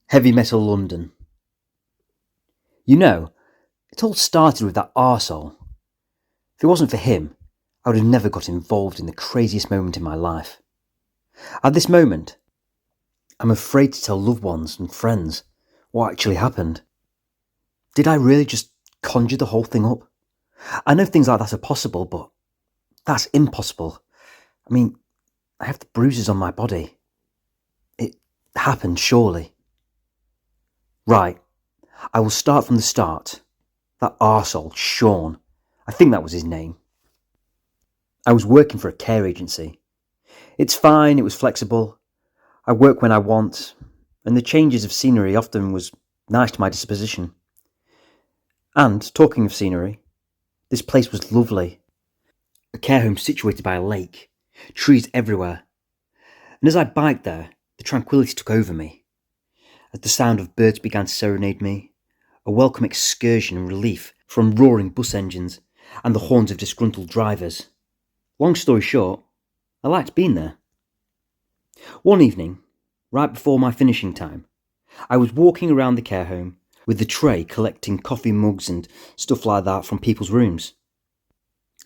Heavy Metal London. You know, it all started with that arsehole. If it wasn't for him, I would have never got involved in the craziest moment in my life. At this moment, I'm afraid to tell loved ones and friends what actually happened. Did I really just conjure the whole thing up? I know things like that are possible, but that's impossible. I mean, I have the bruises on my body. It happened, surely. Right, I will start from the start. That arsehole, Sean. I think that was his name. I was working for a care agency. It's fine, it was flexible. I work when I want, and the changes of scenery often was nice to my disposition. And, talking of scenery, this place was lovely. A care home situated by a lake, trees everywhere. And as I biked there, the tranquility took over me. As the sound of birds began to serenade me, a welcome excursion and relief from roaring bus engines and the horns of disgruntled drivers. Long story short, I liked being there. One evening, right before my finishing time, I was walking around the care home with the tray collecting coffee mugs and stuff like that from people's rooms.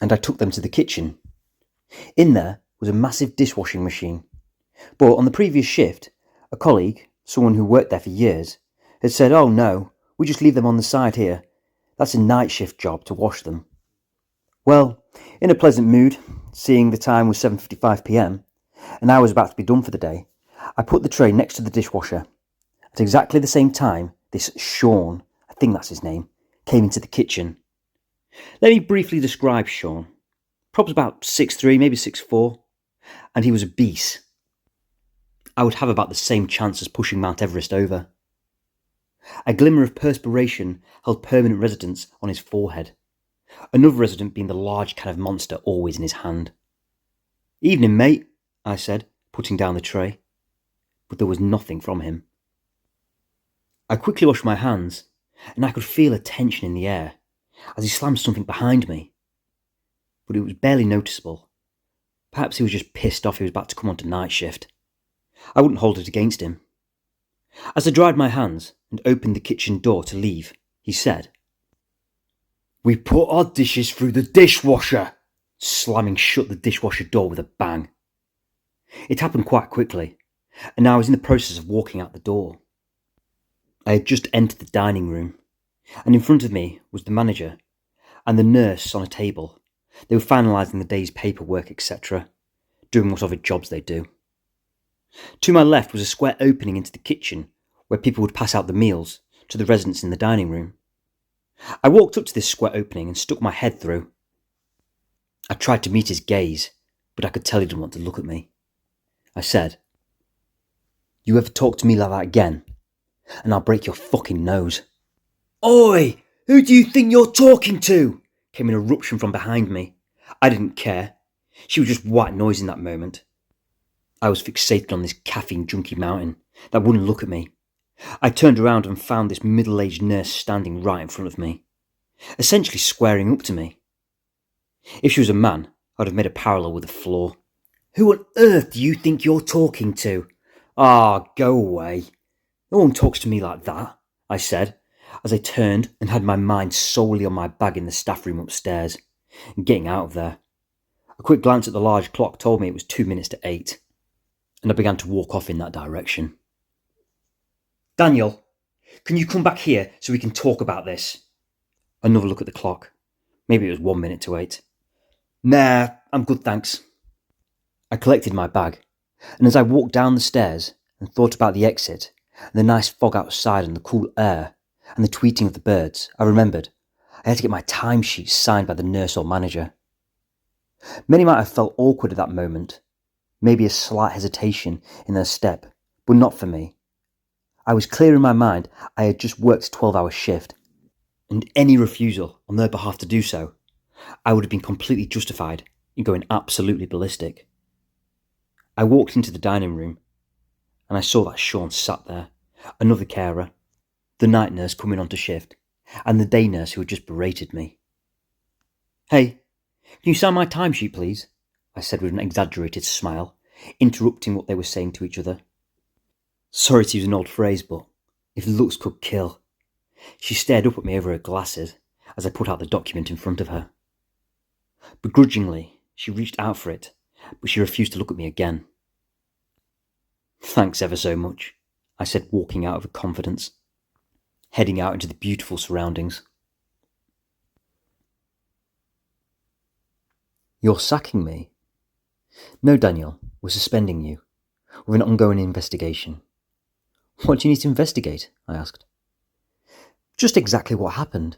And I took them to the kitchen. In there was a massive dishwashing machine. But on the previous shift, a colleague, someone who worked there for years, had said, "Oh no, we just leave them on the side here. That's a night shift job to wash them." Well, in a pleasant mood, seeing the time was 7:55 p.m, and I was about to be done for the day, I put the tray next to the dishwasher. At exactly the same time, this Sean, I think that's his name, came into the kitchen. Let me briefly describe Sean. Probably about 6'3", maybe 6'4", and he was a beast. I would have about the same chance as pushing Mount Everest over. A glimmer of perspiration held permanent residence on his forehead, another resident being the large can of Monster always in his hand. "Evening, mate," I said, putting down the tray. But there was nothing from him. I quickly washed my hands, and I could feel a tension in the air as he slammed something behind me. But it was barely noticeable. Perhaps he was just pissed off he was about to come onto night shift. I wouldn't hold it against him. As I dried my hands and opened the kitchen door to leave, he said, "We put our dishes through the dishwasher," slamming shut the dishwasher door with a bang. It happened quite quickly, and I was in the process of walking out the door. I had just entered the dining room, and in front of me was the manager and the nurse on a table. They were finalising the day's paperwork, etc., doing whatever jobs they do. To my left was a square opening into the kitchen where people would pass out the meals to the residents in the dining room. I walked up to this square opening and stuck my head through. I tried to meet his gaze, but I could tell he didn't want to look at me. I said, "You ever talk to me like that again, and I'll break your fucking nose." "Oi! Who do you think you're talking to?" came an eruption from behind me. I didn't care. She was just white noise in that moment. I was fixated on this caffeine junkie mountain that wouldn't look at me. I turned around and found this middle-aged nurse standing right in front of me, essentially squaring up to me. If she was a man, I'd have made a parallel with the floor. "Who on earth do you think you're talking to?" "Ah, go away. No one talks to me like that," I said, as I turned and had my mind solely on my bag in the staff room upstairs, and getting out of there. A quick glance at the large clock told me it was 2 minutes to 8, and I began to walk off in that direction. "Daniel, can you come back here so we can talk about this?" Another look at the clock. Maybe it was 1 minute to 8. "Nah, I'm good, thanks." I collected my bag, and as I walked down the stairs and thought about the exit, and the nice fog outside and the cool air, and the tweeting of the birds, I remembered I had to get my timesheet signed by the nurse or manager. Many might have felt awkward at that moment, maybe a slight hesitation in their step, but not for me. I was clear in my mind I had just worked a 12-hour shift, and any refusal on their behalf to do so, I would have been completely justified in going absolutely ballistic. I walked into the dining room, and I saw that Sean sat there, another carer, the night nurse coming on to shift, and the day nurse who had just berated me. "Hey, can you sign my timesheet, please?" I said with an exaggerated smile, interrupting what they were saying to each other. Sorry to use an old phrase, but If looks could kill. She stared up at me over her glasses as I put out the document in front of her. Begrudgingly, she reached out for it, but she refused to look at me again. "Thanks ever so much," I said, walking out with confidence, heading out into the beautiful surroundings. "You're sacking me?" "No, Daniel, we're suspending you, with an ongoing investigation." "What do you need to investigate?" I asked. "Just exactly what happened."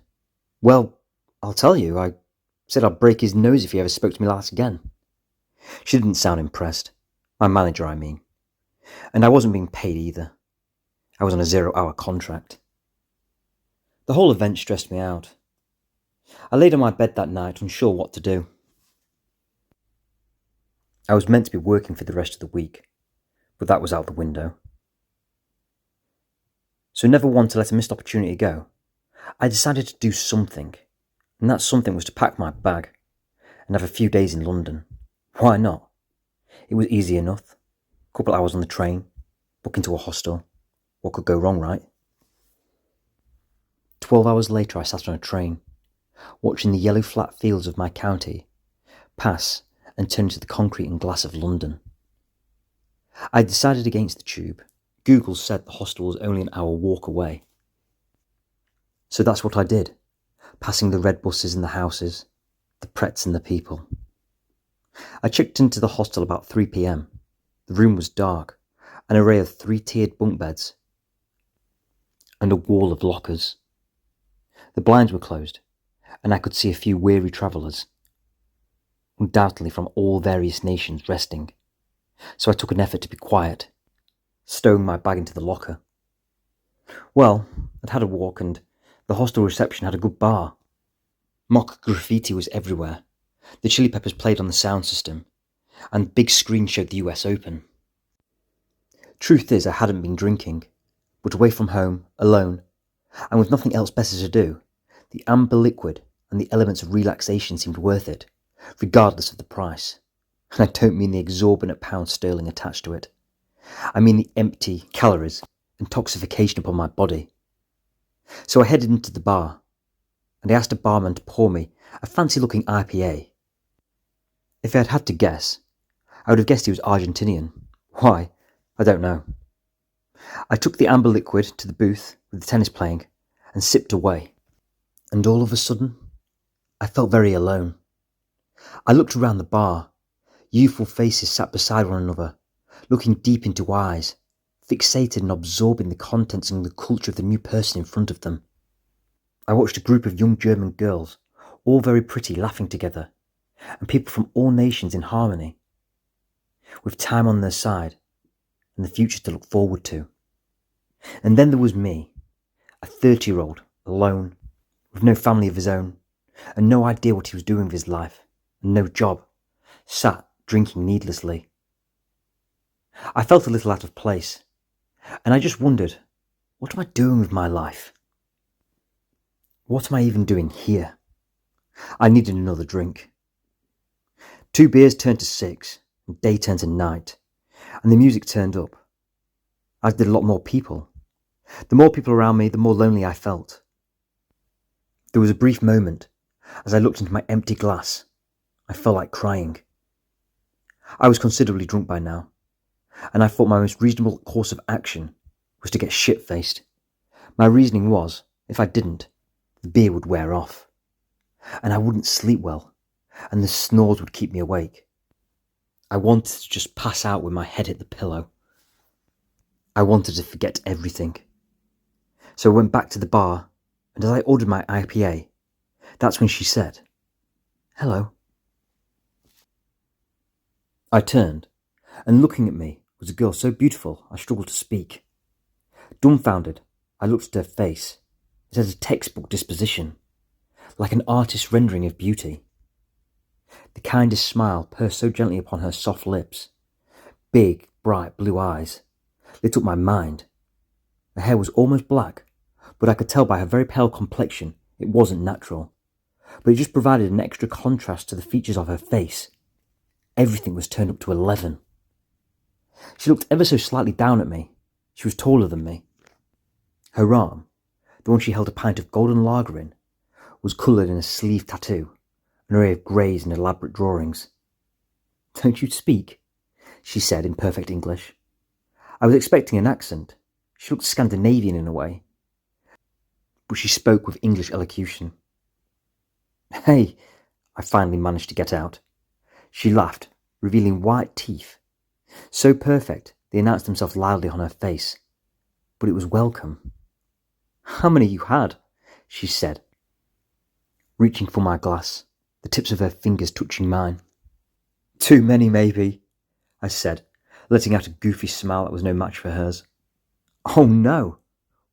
"Well, I'll tell you. I said I'd break his nose if he ever spoke to me like that again." She didn't sound impressed. My manager, I mean. And I wasn't being paid either. I was on a 0-hour contract. The whole event stressed me out. I laid on my bed that night, unsure what to do. I was meant to be working for the rest of the week, but that was out the window. So never one to let a missed opportunity go, I decided to do something, and that something was to pack my bag and have a few days in London. Why not? It was easy enough. A couple hours on the train, book into a hostel. What could go wrong, right? 12 hours later, I sat on a train, watching the yellow flat fields of my county pass and turn into the concrete and glass of London. I decided against the tube. Google said the hostel was only an hour walk away. So that's what I did, passing the red buses and the houses, the Pretz and the people. I checked into the hostel about 3 p.m. The room was dark, an array of 3-tiered bunk beds, and a wall of lockers. The blinds were closed, and I could see a few weary travellers, undoubtedly from all various nations, resting. So I took an effort to be quiet, stowing my bag into the locker. Well, I'd had a walk, and the hostel reception had a good bar. Mock graffiti was everywhere. The Chili Peppers played on the sound system, and the big screen showed the US Open. Truth is, I hadn't been drinking, but away from home, alone, and with nothing else better to do, the amber liquid and the elements of relaxation seemed worth it, regardless of the price. And I don't mean the exorbitant pound sterling attached to it. I mean the empty calories, intoxication upon my body. So I headed into the bar, and I asked a barman to pour me a fancy-looking IPA. If I had had to guess, I would have guessed he was Argentinian. Why? I don't know. I took the amber liquid to the booth with the tennis playing and sipped away. And all of a sudden, I felt very alone. I looked around the bar. Youthful faces sat beside one another, looking deep into eyes, fixated and absorbing the contents and the culture of the new person in front of them. I watched a group of young German girls, all very pretty, laughing together, and people from all nations in harmony, with time on their side and the future to look forward to. And then there was me, a 30-year-old, alone, with no family of his own, and no idea what he was doing with his life, and no job, sat drinking needlessly. I felt a little out of place, and I just wondered, what am I doing with my life? What am I even doing here? I needed another drink. 2 beers turned to 6, and day turned to night, and the music turned up, as did a lot more people. The more people around me, the more lonely I felt. There was a brief moment, as I looked into my empty glass, I felt like crying. I was considerably drunk by now, and I thought my most reasonable course of action was to get shit-faced. My reasoning was, if I didn't, the beer would wear off, and I wouldn't sleep well, and the snores would keep me awake. I wanted to just pass out with my head hit the pillow. I wanted to forget everything. So I went back to the bar, and as I ordered my IPA, that's when she said, "Hello." I turned, and looking at me was a girl so beautiful I struggled to speak. Dumbfounded, I looked at her face. It had a textbook disposition, like an artist's rendering of beauty. The kindest smile pursed so gently upon her soft lips. Big, bright blue eyes lit up my mind. Her hair was almost black, but I could tell by her very pale complexion it wasn't natural. But it just provided an extra contrast to the features of her face. Everything was turned up to 11. She looked ever so slightly down at me. She was taller than me. Her arm, the one she held a pint of golden lager in, was coloured in a sleeve tattoo, an array of greys and elaborate drawings. "Don't you speak?" she said in perfect English. I was expecting an accent. She looked Scandinavian in a way, but she spoke with English elocution. "Hey," I finally managed to get out. She laughed, revealing white teeth. So perfect, they announced themselves loudly on her face. But it was welcome. "How many you had?" she said, reaching for my glass, the tips of her fingers touching mine. "Too many, maybe," I said, letting out a goofy smile that was no match for hers. "Oh no.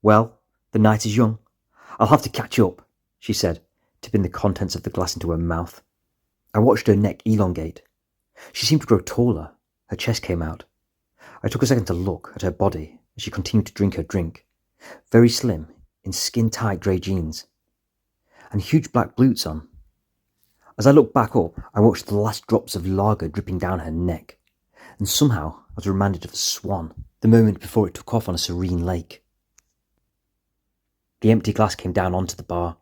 Well, the night is young. I'll have to catch up," she said, tipping the contents of the glass into her mouth. I watched her neck elongate. She seemed to grow taller. Her chest came out. I took a second to look at her body as she continued to drink her drink, very slim, in skin-tight grey jeans, and huge black boots on. As I looked back up, I watched the last drops of lager dripping down her neck, and somehow I was reminded of the swan, the moment before it took off on a serene lake. The empty glass came down onto the bar,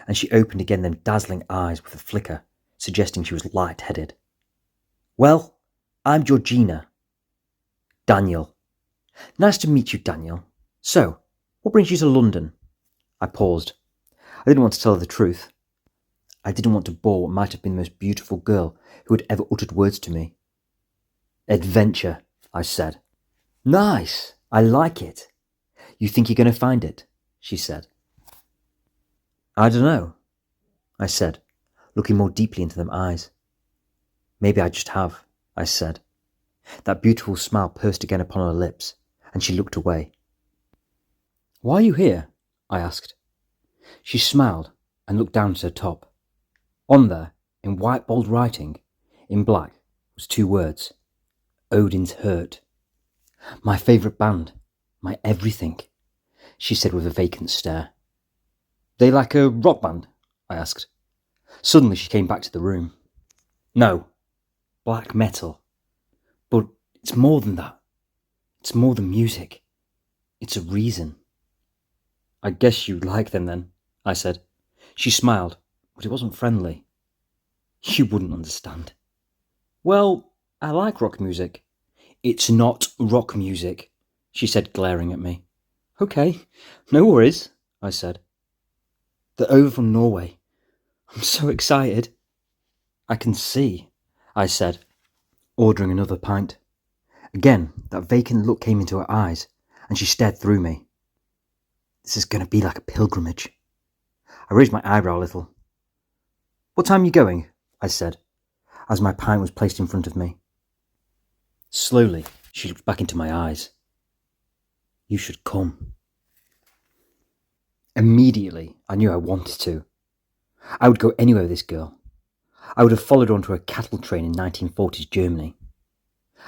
and she opened again them dazzling eyes with a flicker, suggesting she was light-headed. "Well, I'm Georgina." "Daniel." "Nice to meet you, Daniel. So, what brings you to London?" I paused. I didn't want to tell her the truth. I didn't want to bore what might have been the most beautiful girl who had ever uttered words to me. "Adventure," I said. "Nice. I like it. You think you're going to find it?" she said. "I don't know," I said, looking more deeply into them eyes. "Maybe I just have," I said. That beautiful smile pursed again upon her lips, and she looked away. "Why are you here?" I asked. She smiled and looked down at her top. On there, in white bold writing, in black, was 2 words: Odin's Hurt. "My favourite band, my everything," she said with a vacant stare. "They like a rock band?" I asked. Suddenly she came back to the room. "No, black metal. But it's more than that. It's more than music. It's a reason." "I guess you like them then," I said. She smiled, but it wasn't friendly. "You wouldn't understand." "Well, I like rock music." "It's not rock music," she said, glaring at me. "Okay, no worries," I said. "They're over from Norway. I'm so excited." "I can see," I said, ordering another pint. Again, that vacant look came into her eyes, and she stared through me. This is going to be like a pilgrimage. I raised my eyebrow a little. "What time are you going?" I said, as my pint was placed in front of me. Slowly, she looked back into my eyes. "You should come." Immediately, I knew I wanted to. I would go anywhere with this girl. I would have followed her onto a cattle train in 1940s Germany.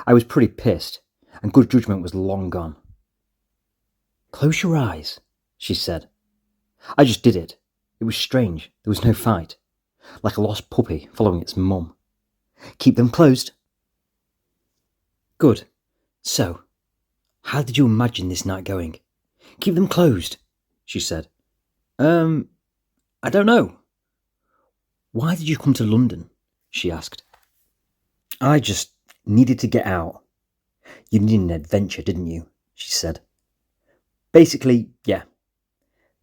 I was pretty pissed, and good judgment was long gone. "Close your eyes," she said. I just did it. It was strange. There was no fight. Like a lost puppy following its mum. "Keep them closed." "Good. So, how did you imagine this night going?" "Keep them closed," she said. I don't know." "Why did you come to London?" she asked. "I just needed to get out." "You needed an adventure, didn't you?" she said. "Basically, yeah.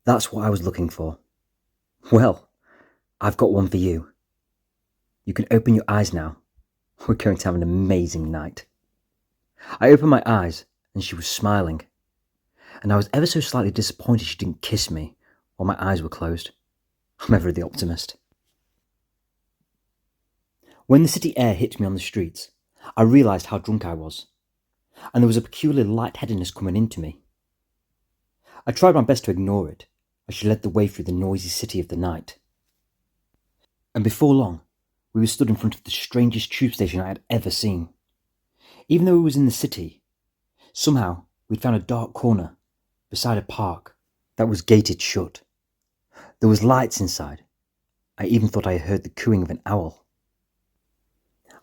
That's what I was looking for." "Well, I've got one for you. You can open your eyes now. We're going to have an amazing night." I opened my eyes, and she was smiling. And I was ever so slightly disappointed she didn't kiss me while my eyes were closed. I'm ever the optimist. When the city air hit me on the streets, I realised how drunk I was, and there was a peculiar lightheadedness coming into me. I tried my best to ignore it as she led the way through the noisy city of the night. And before long, we were stood in front of the strangest tube station I had ever seen. Even though it was in the city, somehow we'd found a dark corner beside a park that was gated shut. There was lights inside. I even thought I heard the cooing of an owl.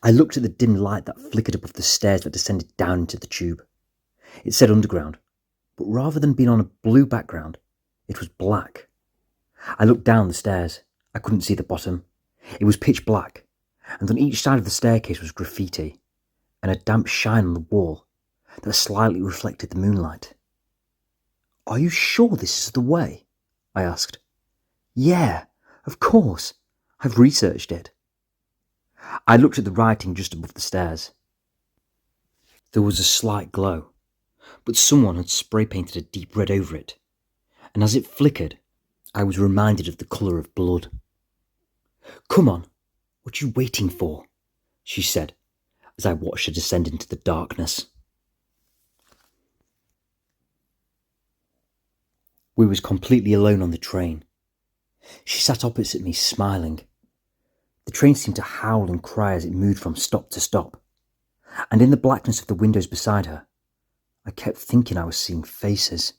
I looked at the dim light that flickered above the stairs that descended down into the tube. It said underground, but rather than being on a blue background, it was black. I looked down the stairs. I couldn't see the bottom. It was pitch black, and on each side of the staircase was graffiti, and a damp shine on the wall that slightly reflected the moonlight. "Are you sure this is the way?" I asked. "Yeah, of course. I've researched it." I looked at the writing just above the stairs. There was a slight glow, but someone had spray painted a deep red over it, and as it flickered, I was reminded of the colour of blood. "Come on, what are you waiting for?" she said, as I watched her descend into the darkness. We was completely alone on the train. She sat opposite me, smiling. The train seemed to howl and cry as it moved from stop to stop, and in the blackness of the windows beside her, I kept thinking I was seeing faces.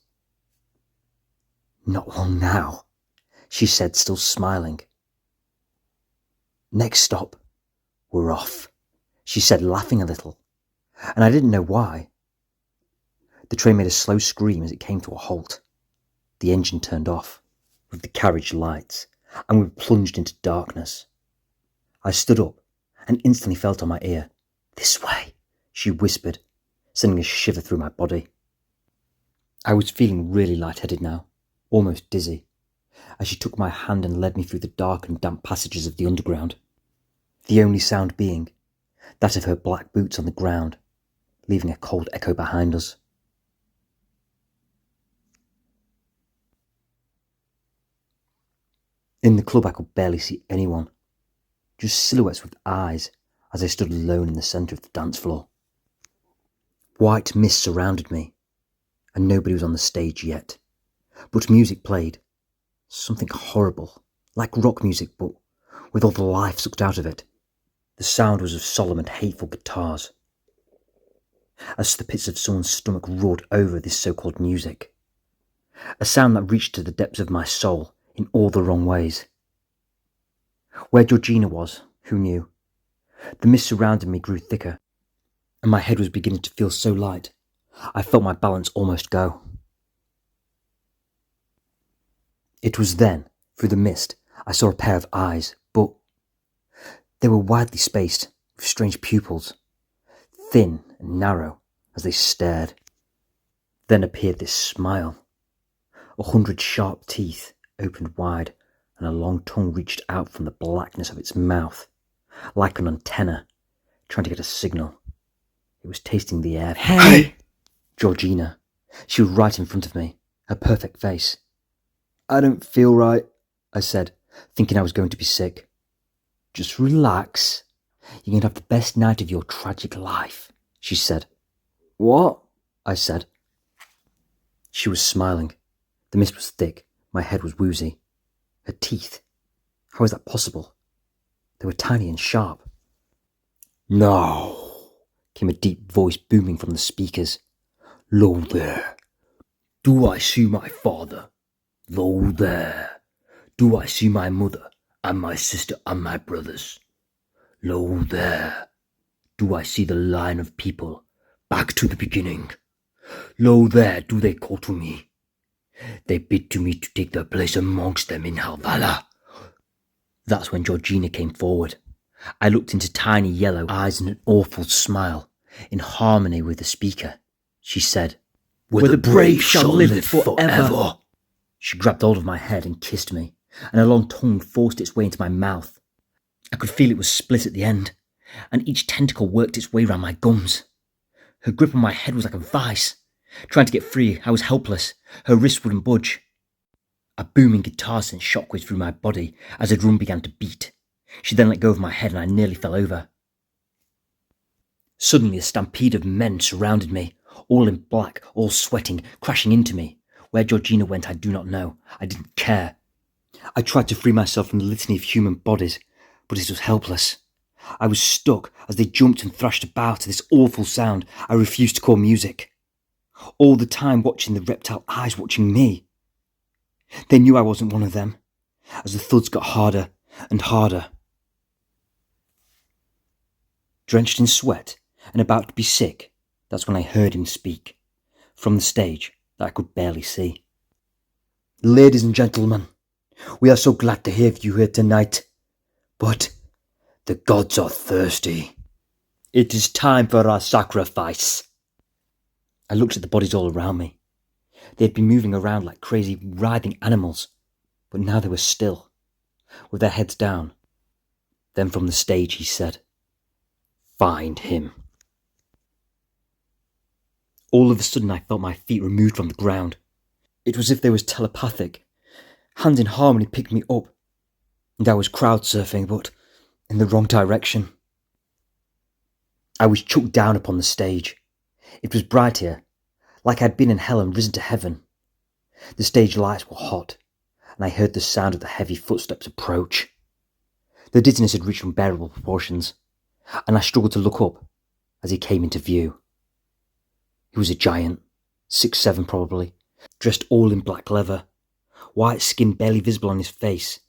"Not long now," she said, still smiling. "Next stop, we're off," she said, laughing a little, and I didn't know why. The train made a slow scream as it came to a halt. The engine turned off, with the carriage lights, and we plunged into darkness. I stood up and instantly felt on my ear. "This way," she whispered, sending a shiver through my body. I was feeling really lightheaded now, almost dizzy, as she took my hand and led me through the dark and damp passages of the underground, the only sound being that of her black boots on the ground, leaving a cold echo behind us. In the club I could barely see anyone, just silhouettes with eyes as I stood alone in the centre of the dance floor. White mist surrounded me, and nobody was on the stage yet, but music played, something horrible, like rock music but with all the life sucked out of it. The sound was of solemn and hateful guitars, as the pits of someone's stomach roared over this so-called music, a sound that reached to the depths of my soul in all the wrong ways. Where Georgina was, who knew? The mist surrounding me grew thicker, and my head was beginning to feel so light, I felt my balance almost go. It was then, through the mist, I saw a pair of eyes, but they were widely spaced, with strange pupils, thin and narrow as they stared. Then appeared this smile. 100 sharp teeth opened wide, and a long tongue reached out from the blackness of its mouth, like an antenna, trying to get a signal. It was tasting the air. "Hey!" Georgina. She was right in front of me, her perfect face. "I don't feel right," I said, thinking I was going to be sick. "Just relax. You're going to have the best night of your tragic life," she said. "What?" I said. She was smiling. The mist was thick. My head was woozy. Her teeth. How was that possible? They were tiny and sharp. "No," came a deep voice booming from the speakers. "Low there. Do I see my father? Low there. Do I see my mother and my sister and my brothers? Low there. Do I see the line of people back to the beginning? Low there do they call to me. They bid to me to take their place amongst them in Halvala." That's when Georgina came forward. I looked into tiny yellow eyes and an awful smile, in harmony with the speaker. She said, "Where the brave shall live forever." She grabbed hold of my head and kissed me, and her long tongue forced its way into my mouth. I could feel it was split at the end, and each tentacle worked its way round my gums. Her grip on my head was like a vice. Trying to get free, I was helpless. Her wrist wouldn't budge. A booming guitar sent shockwaves through my body as the drum began to beat. She then let go of my head and I nearly fell over. Suddenly a stampede of men surrounded me, all in black, all sweating, crashing into me. Where Georgina went I do not know. I didn't care. I tried to free myself from the litany of human bodies, but it was helpless. I was stuck as they jumped and thrashed about to this awful sound I refused to call music. All the time watching the reptile eyes watching me. They knew I wasn't one of them, as the thuds got harder and harder. Drenched in sweat and about to be sick, that's when I heard him speak, from the stage, that I could barely see. "Ladies and gentlemen, we are so glad to have you here tonight, but the gods are thirsty. It is time for our sacrifice." I looked at the bodies all around me. They had been moving around like crazy, writhing animals, but now they were still, with their heads down. Then from the stage he said, "Find him." All of a sudden I felt my feet removed from the ground. It was as if they was telepathic. Hands in harmony picked me up, and I was crowd surfing, but in the wrong direction. I was chucked down upon the stage. It was bright here, like I'd been in hell and risen to heaven. The stage lights were hot, and I heard the sound of the heavy footsteps approach. The dizziness had reached unbearable proportions, and I struggled to look up as he came into view. He was a giant, 6'7" probably, dressed all in black leather, white skin barely visible on his face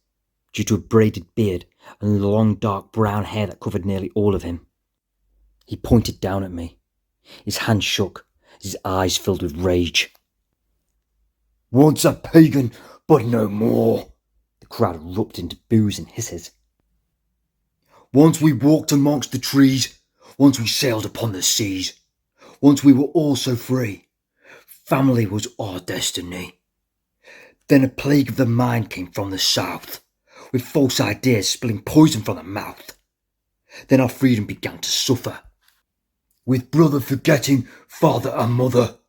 due to a braided beard and the long dark brown hair that covered nearly all of him. He pointed down at me. His hand shook, his eyes filled with rage. "Once a pagan, but no more." The crowd erupted into boos and hisses. "Once we walked amongst the trees, once we sailed upon the seas, once we were all so free. Family was our destiny. Then a plague of the mind came from the south, with false ideas spilling poison from the mouth. Then our freedom began to suffer, with brother forgetting father and mother.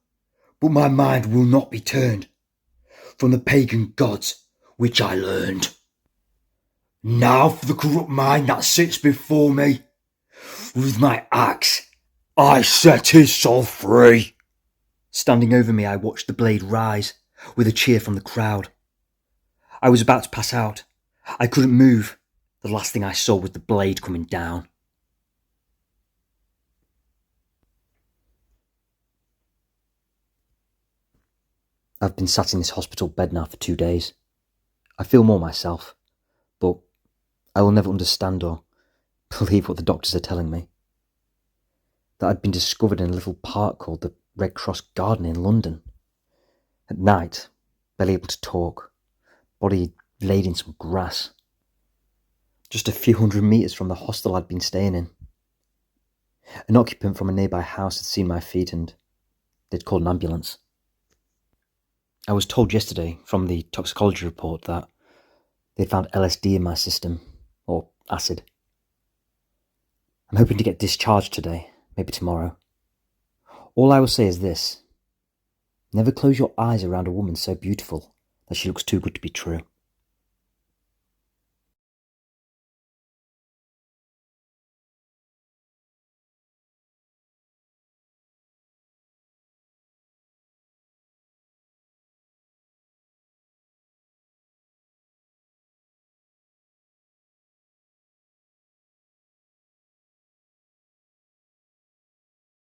But my mind will not be turned from the pagan gods which I learned. Now for the corrupt mind that sits before me. With my axe, I set his soul free." Standing over me, I watched the blade rise, with a cheer from the crowd. I was about to pass out. I couldn't move. The last thing I saw was the blade coming down. I've been sat in this hospital bed now for 2 days. I feel more myself, but I will never understand or believe what the doctors are telling me. That I'd been discovered in a little park called the Red Cross Garden in London. At night, barely able to talk, body laid in some grass. Just a few 100 metres from the hostel I'd been staying in. An occupant from a nearby house had seen my feet and they'd called an ambulance. I was told yesterday from the toxicology report that they'd found LSD in my system, or acid. I'm hoping to get discharged today, maybe tomorrow. All I will say is this: never close your eyes around a woman so beautiful that she looks too good to be true.